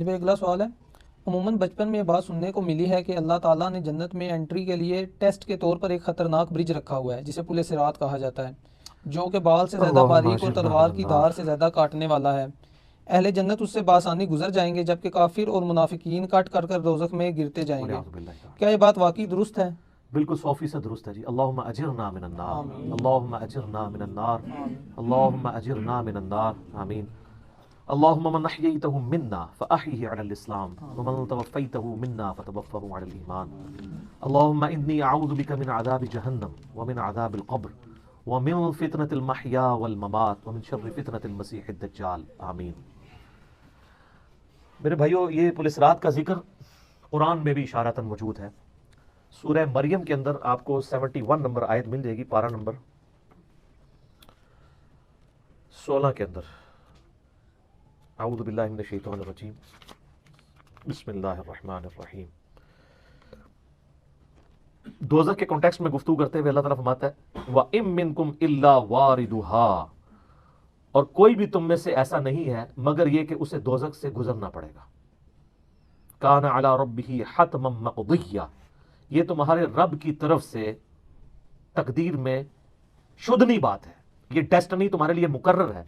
پھر اگلا سوال ہے، عموماً بچپن میں یہ بات سننے کو ملی ہے کہ اللہ تعالیٰ نے جنت میں انٹری کے لیے ٹیسٹ کے طور پر ایک خطرناک برج رکھا ہوا ہے جسے پل صراط کہا جاتا ہے، جو کہ بال سے زیادہ اللہم باریک اور اجرنا تلوار من کی النار۔ دھار سے زیادہ کاٹنے والا ہے۔ اہل جنت اس سے بآسانی گزر جائیں گے جبکہ کافر اور منافقین کٹ کر کر دوزخ میں گرتے جائیں گے۔ والعیاذ باللہ تعالی۔ کیا یہ بات واقعی درست ہے؟ بالکل 100% درست ہے جی۔ اللہم اجرنا من النار، آمین، اللہم اجرنا من النار، آمین، اللہم اجرنا من النار، آمین۔ اللہم من احییتہ منا فاحیہ علی الاسلام ومن توفیتہ منا فتوفہ علی الایمان۔ اللہم انی اعوذ بک من عذاب جہنم ومن عذاب القبر ومن فتنة المحیا والممات ومن شر فتنة المسیح الدجال، آمین۔ میرے بھائیو، یہ پل صراط کا ذکر قرآن میں بھی اشارتاً موجود ہے۔ سورہ مریم کے اندر آپ کو 71 نمبر آیت مل جائے گی، پارہ نمبر 16 کے اندر۔ اعوذ باللہ من الشیطان الرجیم، بسم اللہ الرحمن الرحیم۔ دوزخ کے کانٹیکسٹ میں گفتگو کرتے ہوئے اللہ تعالیٰ فرماتا ہے وَإِن مِّنكُمْ إِلَّا وَارِدُهَا، اور کوئی بھی تم میں سے ایسا نہیں ہے مگر یہ کہ اسے دوزخ سے گزرنا پڑے گا۔ كَانَ عَلَى رَبِّهِ حَتْمًا مَقْضِيًّا، یہ تمہارے رب کی طرف سے تقدیر میں شدنی بات ہے، یہ ڈیسٹنی تمہارے لیے مقرر ہے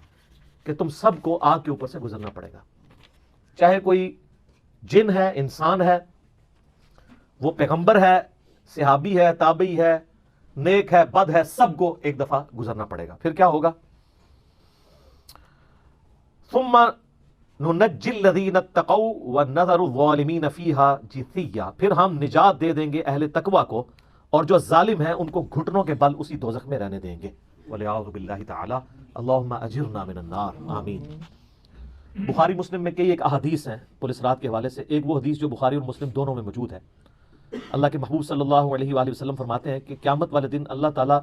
کہ تم سب کو آگ کے اوپر سے گزرنا پڑے گا، چاہے کوئی جن ہے، انسان ہے، وہ پیغمبر ہے، صحابی ہے، تابعی ہے، نیک ہے، بد ہے، سب کو ایک دفعہ گزرنا پڑے گا۔ پھر کیا ہوگا؟ ثم ننجی الذین اتقوا ونذر الظالمین فیہا جثیا، پھر ہم نجات دے دیں گے اہل تقوی کو اور جو ظالم ہیں ان کو گھٹنوں کے بل اسی دوزخ میں رہنے دیں گے۔ والعیاذ باللہ تعالی۔ اللہم اجرنا من النار، آمین۔ بخاری مسلم میں کئی ایک احادیث ہیں پل صراط کے حوالے سے۔ ایک وہ حدیث جو بخاری اور مسلم دونوں میں موجود ہے، اللہ کے محبوب صلی اللہ علیہ وآلہ وسلم فرماتے ہیں کہ قیامت والے دن اللہ تعالیٰ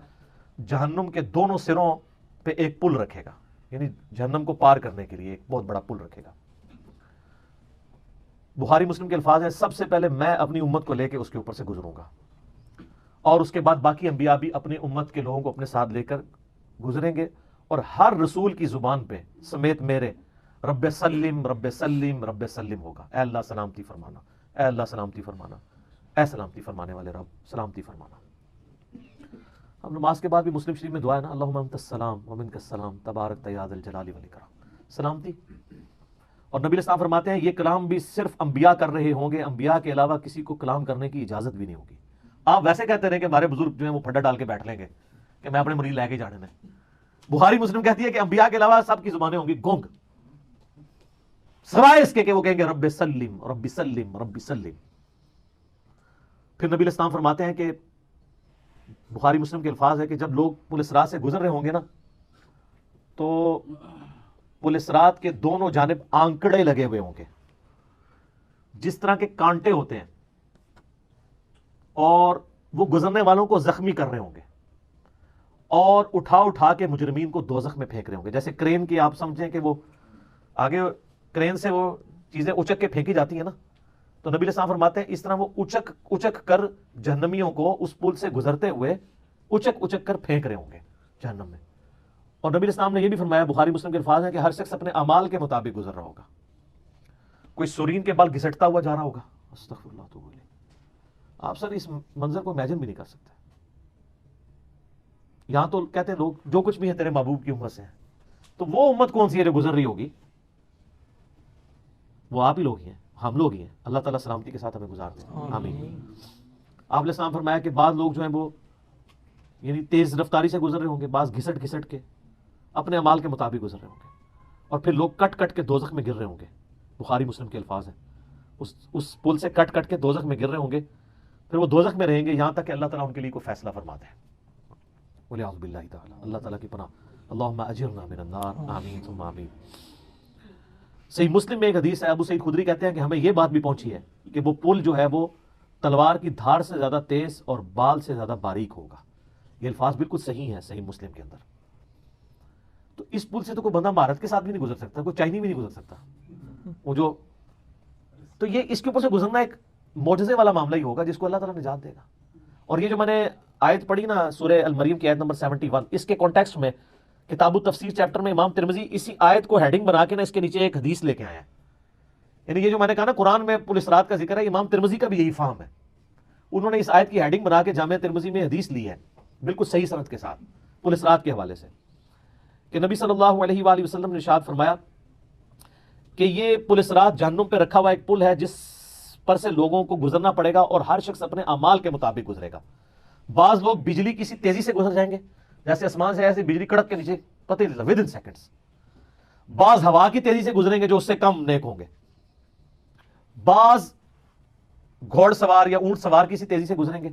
جہنم کے دونوں سروں پہ ایک پل رکھے گا، یعنی جہنم کو پار کرنے کے لیے ایک بہت بڑا پل رکھے گا۔ بخاری مسلم کے الفاظ ہیں سب سے پہلے میں اپنی امت کو لے کے اس کے اوپر سے گزروں گا، اور اس کے بعد باقی انبیاء بھی اپنی امت کے لوگوں کو اپنے ساتھ لے کر گزریں گے، اور ہر رسول کی زبان پہ سمیت میرے رب سلم رب سلم رب سلم ہوگا، اے اللہ سلامتی فرمانا، اے اللہ سلامتی فرمانا، اے سلامتی فرمانے والے رب سلامتی فرمانا۔ ہم نماز کے بعد بھی مسلم شریف میں دعا ہے نا، اللہم انت السلام ومنک السلام تبارک یا ذا الجلال والاکرام، سلامتی۔ اور نبی علیہ السلام فرماتے ہیں یہ کلام بھی صرف انبیاء کر رہے ہوں گے، انبیاء کے علاوہ کسی کو کلام کرنے کی اجازت بھی نہیں ہوگی۔ آپ ویسے کہتے رہیں کہ ہمارے بزرگ جو ہیں وہ پھڈا ڈال کے بیٹھ لیں گے کہ میں اپنے مرید لے کے جانے میں۔ بخاری مسلم کہتی ہے کہ انبیاء کے علاوہ سب کی زبانیں ہوں گی گونگ، سوائے اس کے کہ وہ کہیں گے رب سلم رب سلم رب سلم۔ پھر نبی علیہ السلام فرماتے ہیں کہ بخاری مسلم کے الفاظ ہے کہ جب لوگ پل صراط سے گزر رہے ہوں گے نا، تو پل صراط کے دونوں جانب آنکڑے لگے ہوئے ہوں گے، جس طرح کے کانٹے ہوتے ہیں، اور وہ گزرنے والوں کو زخمی کر رہے ہوں گے، اور اٹھا اٹھا کے مجرمین کو دوزخ میں پھینک رہے ہوں گے۔ جیسے کرین کی آپ سمجھیں کہ وہ آگے کرین سے وہ چیزیں اچک کے پھینکی جاتی ہیں نا، تو نبی علیہ السلام فرماتے ہیں اس طرح وہ اچک اچک کر جہنمیوں کو اس پل سے گزرتے ہوئے اچک اچک کر پھینک رہے ہوں گے جہنم میں۔ اور نبی علیہ السلام نے یہ بھی فرمایا، بخاری مسلم کے الفاظ ہیں کہ ہر شخص اپنے اعمال کے مطابق گزر رہا ہوگا، کوئی سورین کے بال گھسٹتا ہوا جا رہا ہوگا، استغفر اللہ تو بولے۔ آپ سر اس منظر کو امیجن بھی نہیں کر سکتے۔ یہاں تو کہتے ہیں لوگ جو کچھ بھی ہے تیرے محبوب کی امت سے ہے، تو وہ امت کون سی ہے جو گزر رہی ہوگی؟ وہ آپ ہی لوگ ہی ہیں، ہم لوگ ہی ہیں۔ اللہ تعالیٰ سلامتی کے ساتھ ہمیں گزار دیں، آمین۔ آپ علیہ السلام فرمایا کہ بعض لوگ جو ہیں وہ یعنی تیز رفتاری سے گزر رہے ہوں گے، بعض گھسٹ گھسٹ کے اپنے اعمال کے مطابق گزر رہے ہوں گے، اور پھر لوگ کٹ کٹ کے دوزخ میں گر رہے ہوں گے۔ بخاری مسلم کے الفاظ ہیں اس پل سے کٹ کٹ کے دوزخ میں گر رہے ہوں گے، پھر وہ دوزخ میں رہیں گے یہاں تک کہ اللہ تعالیٰ ان کے لیے کوئی فیصلہ فرماتا ہے۔ وَلِعَوْذُ بِاللَّهِ تعالیٰ، اللہ تعالیٰ کی پناہ۔ اللہم اجرنا من النار، آمین ثم آمین۔ صحیح مسلم میں ایک حدیث ہے، ابو سعید خدری کہتے ہیں کہ ہمیں یہ بات بھی پہنچی ہے کہ وہ پل جو ہے وہ تلوار کی دھار سے زیادہ تیز اور بال سے زیادہ باریک ہوگا۔ یہ الفاظ بالکل صحیح ہیں صحیح مسلم کے اندر۔ تو اس پل سے تو کوئی بندہ مہارت کے ساتھ بھی نہیں گزر سکتا، کوئی چائنی بھی نہیں گزر سکتا۔ وہ جو تو یہ اس کے اوپر سے گزرنا ایک معجزے والا معاملہ ہی ہوگا جس کو اللہ تعالیٰ نجات دے گا۔ اور یہ جو میں نے آیت پڑھی نا سورہ المریم کی آیت نمبر 71، اس کے کانٹیکسٹ میں کتاب التفسیر چیپٹر میں امام ترمذی اسی آیت کو ہیڈنگ بنا کے نا اس کے نیچے ایک حدیث لے کے آیا ہے یعنی یہ جو میں نے کہا نا قرآن میں پل صراط کا ذکر ہے، امام ترمذی کا بھی یہی فہم ہے. انہوں نے اس آیت کی ہیڈنگ بنا کے جامعہ ترمذی میں حدیث لی ہے بالکل صحیح سند کے ساتھ پل صراط کے حوالے سے، کہ نبی صلی اللہ علیہ وآلہ وسلم نے ارشاد فرمایا کہ یہ پل صراط جہنم پہ رکھا ہوا ایک پل ہے جس پر سے لوگوں کو گزرنا پڑے گا اور ہر شخص اپنے اعمال کے مطابق گزرے گا. بعض لوگ بجلی کی سی تیزی سے گزر جائیں گے، جیسے آسمان سے ایسے بجلی کڑک کے نیچے پتہ ہی نہیں ود ان سیکنڈز. بعض ہوا کی تیزی سے گزریں گے جو اس سے کم نیک ہوں گے. بعض گھوڑ سوار یا اونٹ سوار کی سی تیزی سے گزریں گے.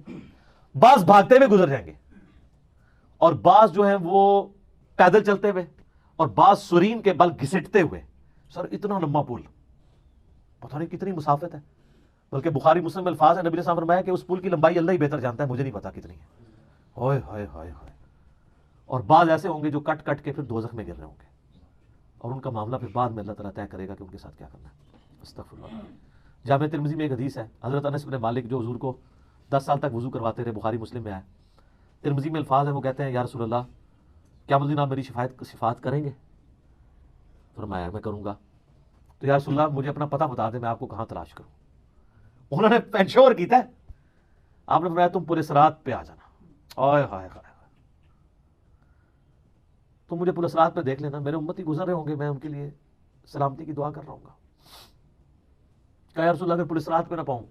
بعض بھاگتے ہوئے گزر جائیں گے، اور بعض جو ہیں وہ پیدل چلتے ہوئے، اور بعض سرین کے بل گھسٹتے ہوئے. سر اتنا لمبا پل، پتہ نہیں کتنی مسافت ہے. بلکہ بخاری مسلم میں الفاظ ہے، نبی نے فرمایا کہ اس پل کی لمبائی اللہ ہی بہتر جانتا ہے، مجھے نہیں پتا کتنی ہے. ہائے ہائے ہائے ہائے. اور بعض ایسے ہوں گے جو کٹ کٹ کے پھر دوزخ میں گر رہے ہوں گے، اور ان کا معاملہ پھر بعد میں اللہ تعالیٰ طے کرے گا کہ ان کے ساتھ کیا کرنا ہے. استغفر اللہ. جامعہ ترمذی میں ایک حدیث ہے، حضرت انس بن مالک جو حضور کو 10 سال تک وضو کرواتے رہے، بخاری مسلم میں آئے. ترمذی میں الفاظ ہیں، وہ کہتے ہیں یا رسول اللہ قیامت الدین آپ میری شفاعت کریں گے؟ فرمایا میں کروں گا. تو یا رسول اللہ مجھے اپنا پتہ بتا دیں، میں آپ کو کہاں تلاش کروں. انہوں نے انشور کیتا ہے. آپ نے فرمایا تم پورے صراط پہ آ جانا. آئے ہائے ہائے، تم مجھے پورے صراط پہ دیکھ لینا، میرے امتی گزر رہے ہوں گے، میں ان کے لیے سلامتی کی دعا کر رہا ہوں گا. کہا یا رسول اللہ اگر پورے صراط پہ نہ پاؤں؟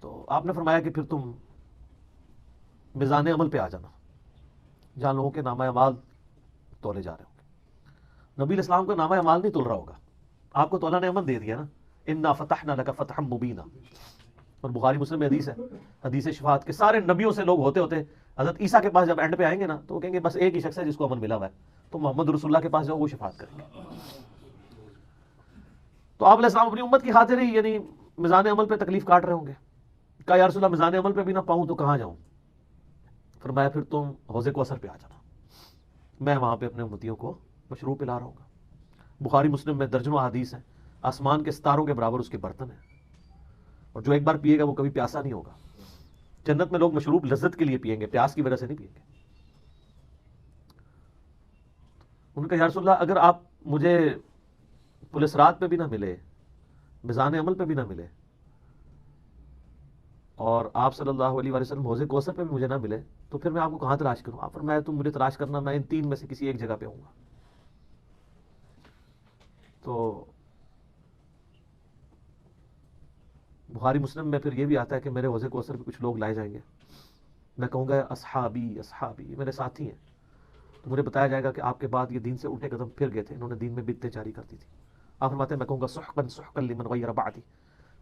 تو آپ نے فرمایا کہ پھر تم میزان عمل پہ آ جانا، جہاں لوگوں کے نامہ اعمال تولے جا رہے ہوں گے. نبی علیہ السلام کا نامہ اعمال نہیں تول رہا ہوگا، آپ کو تو اللہ نے امن دے دیا نا، انا فتحنا لک فتحا مبینا. اور بخاری مسلم میں حدیث ہے، حدیث شفاعت کے سارے نبیوں سے لوگ ہوتے ہوتے حضرت عیسیٰ کے پاس جب اینڈ پہ آئیں گے نا تو وہ کہیں گے بس ایک ہی شخص ہے جس کو امن ملا ہوا ہے، تو محمد رسول اللہ کے پاس جاؤ، وہ شفاعت کریں گے. تو آپ علیہ السلام اپنی امت کی خاطر ہی یعنی میزان عمل پہ تکلیف کاٹ رہے ہوں گے. کہا یا رسول اللہ میزان عمل پہ بھی نہ پاؤں تو کہاں جاؤں؟ فرمایا پھر تم حوض کوثر پہ آ جانا، میں وہاں پہ اپنے امتیوں کو مشروب پلا رہا ہوں گا. بخاری مسلم میں درجنوں احادیث ہیں، آسمان کے ستاروں کے برابر اس کے برتن ہیں، اور جو ایک بار پیے گا وہ کبھی پیاسا نہیں ہوگا. جنت میں لوگ مشروب لذت کے لیے پیئیں گے، پیاس کی وجہ سے نہیں پیئیں گے. ان کا یا رسول اللہ اگر آپ مجھے پل صراط پہ بھی نہ ملے، میزان عمل پہ بھی نہ ملے، اور آپ صلی اللہ علیہ وسلم حوض کوثر پہ بھی مجھے نہ ملے، تو پھر میں آپ کو کہاں تلاش کروں؟ آپ فرمایا تم مجھے تلاش کرنا، میں ان 3 میں سے کسی ایک جگہ پہ ہوں گا. تو بخاری مسلم میں پھر یہ بھی آتا ہے کہ میرے حوض کوثر پہ کچھ لوگ لائے جائیں گے، میں کہوں گا اصحابی اصحابی، یہ میرے ساتھی ہیں. تو مجھے بتایا جائے گا کہ آپ کے بعد یہ دین سے الٹے قدم پھر گئے تھے، انہوں نے دین میں بدعتیں جاری کر دی تھی. آپ فرماتے ہیں میں کہوں گا سحقا سحقا لمن غیر بعدی،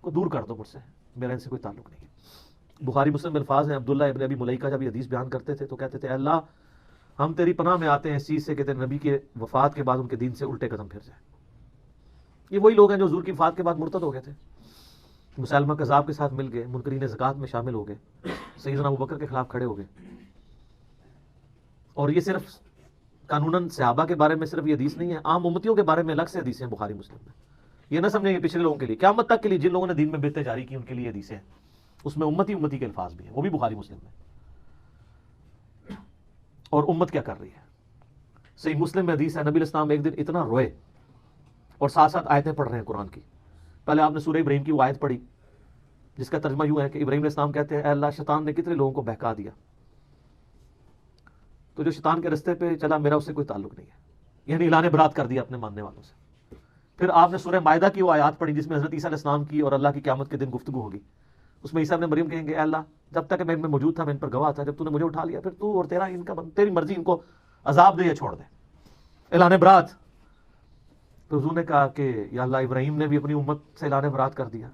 کو دور کر دو مجھ سے، میرا ان سے کوئی تعلق نہیں ہے. بخاری مسلم میں الفاظ ہیں، عبداللہ ابن ابی ملیکہ جب یہ حدیث بیان کرتے تھے تو کہتے تھے اے اللہ ہم تیری پناہ میں آتے ہیں اس چیز سے کہ تیرے نبی کے وفات کے بعد ان کے دین سے الٹے قدم پھر جائیں. یہ وہی لوگ ہیں جو حضور کی وفات کے بعد مرتد ہو گئے تھے، مسلمہ کذاب کے ساتھ مل گئے، منکرین زکوٰۃ میں شامل ہو گئے، سیدنا ابوبکر کے خلاف کھڑے ہو گئے. اور یہ صرف قانوناً صحابہ کے بارے میں صرف یہ حدیث نہیں ہے، عام امتیوں کے بارے میں الگ سے حدیثیں ہیں بخاری مسلم میں. یہ نہ سمجھیں کہ پچھلے لوگوں کے لیے، قیامت تک کے لیے جن لوگوں نے دین میں بدعتیں جاری کی ان کے لیے حدیثیں ہیں، اس میں امتی کے الفاظ بھی ہیں، وہ بھی بخاری مسلم میں. اور امت کیا کر رہی ہے؟ صحیح مسلم میں حدیث ہے، نبی علیہ السلام ایک دن اتنا روئے اور ساتھ ساتھ آیتیں پڑھ رہے ہیں قرآن کی. پہلے آپ نے سورہ ابراہیم کی وہ آیت پڑھی جس کا ترجمہ یوں ہے کہ ابراہیم علیہ السلام کہتے ہیں اے اللہ شیطان نے کتنے لوگوں کو بہکا دیا، تو جو شیطان کے رستے پہ چلا میرا اس سے کوئی تعلق نہیں ہے، یعنی اعلان برات کر دیا اپنے ماننے والوں سے. پھر آپ نے سورہ مائدہ کی وہ آیات پڑھی جس میں حضرت عیسیٰ علیہ السلام کی اور اللہ کی قیامت کے دن گفتگو ہوگی. اس میں عیسیٰ ابن مریم کہیں گے اے اللہ جب تک میں ان میں موجود تھا میں ان پر گواہ تھا، جب تو نے مجھے اٹھا لیا پھر تو اور تیری مرضی ان کو عذاب دے یا چھوڑ دے، اعلان برات. تو حضور نے کہا کہ یا اللہ ابراہیم نے بھی اپنی امت سے اعلان برات کر دیا،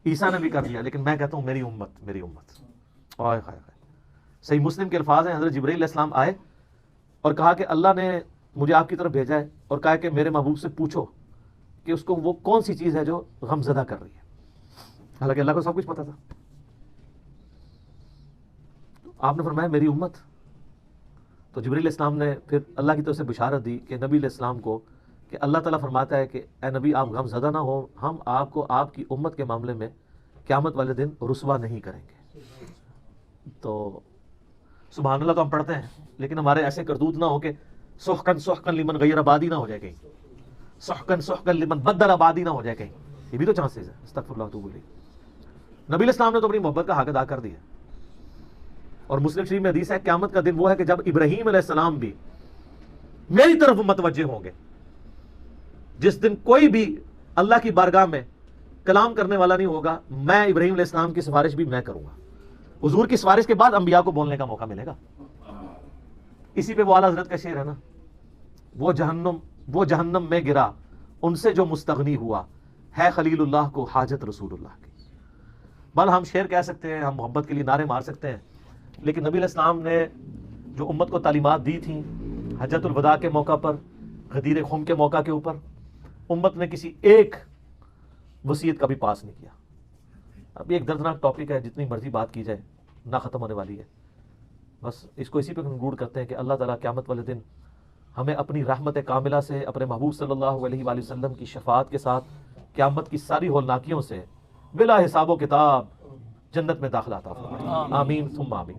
عیسیٰ نے بھی کر دیا، لیکن میں کہتا ہوں میری امت میری امت. آئے ہائے ہائے. صحیح مسلم کے الفاظ ہیں، حضرت جبرائیل علیہ السلام آئے اور کہا کہ اللہ نے مجھے آپ کی طرف بھیجا ہے اور کہا کہ میرے محبوب سے پوچھو کہ اس کو وہ کون سی چیز ہے جو غم زدہ کر رہی ہے. حالانکہ اللہ کو سب کچھ پتا تھا. آپ نے فرمایا میری امت. تو جبرائیل علیہ السلام نے پھر اللہ کی طرف سے بشارت دی کہ نبی علیہ السلام کو کہ اللہ تعالیٰ فرماتا ہے کہ اے نبی آپ غم زدہ نہ ہو، ہم آپ کو آپ کی امت کے معاملے میں قیامت والے دن رسوا نہیں کریں گے. تو سبحان اللہ تو ہم پڑھتے ہیں لیکن ہمارے ایسے کردوت نہ ہو کہ سحقن سحقن لمن غیر آبادی نہ ہو جائے کہیں. سحقن سحقن لمن بدر آبادی نہ ہو جائے کہیں، یہ بھی تو چانسز ہے. استغفر اللہ تو بولی. نبی علیہ السلام نے تو اپنی محبت کا حق ادا کر دیا. اور مسلم شریف میں حدیث ہے قیامت کا دن وہ ہے کہ جب ابراہیم علیہ السلام بھی میری طرف متوجہ ہوں گے، جس دن کوئی بھی اللہ کی بارگاہ میں کلام کرنے والا نہیں ہوگا، میں ابراہیم علیہ السلام کی سفارش بھی میں کروں گا. حضور کی سفارش کے بعد انبیاء کو بولنے کا موقع ملے گا. اسی پہ وہ اعلیٰ حضرت کا شعر ہے نا، وہ جہنم میں گرا ان سے جو مستغنی ہوا، ہے خلیل اللہ کو حاجت رسول اللہ کی. بل ہم شعر کہہ سکتے ہیں، ہم محبت کے لیے نعرے مار سکتے ہیں، لیکن نبی علیہ السلام نے جو امت کو تعلیمات دی تھیں حجۃ الوداع کے موقع پر، غدیر خم کے موقع کے اوپر، امت نے کسی ایک وصیت کا بھی پاس نہیں کیا. اب یہ ایک دردناک ٹاپک ہے، جتنی مرضی بات کی جائے نہ ختم ہونے والی ہے. بس اس کو اسی پہ کنکلوڈ کرتے ہیں کہ اللہ تعالیٰ قیامت والے دن ہمیں اپنی رحمت کاملہ سے اپنے محبوب صلی اللہ علیہ وآلہ وسلم کی شفاعت کے ساتھ قیامت کی ساری ہولناکیوں سے بلا حساب و کتاب جنت میں داخلہ عطا فرمائے. آمین ثم آمین.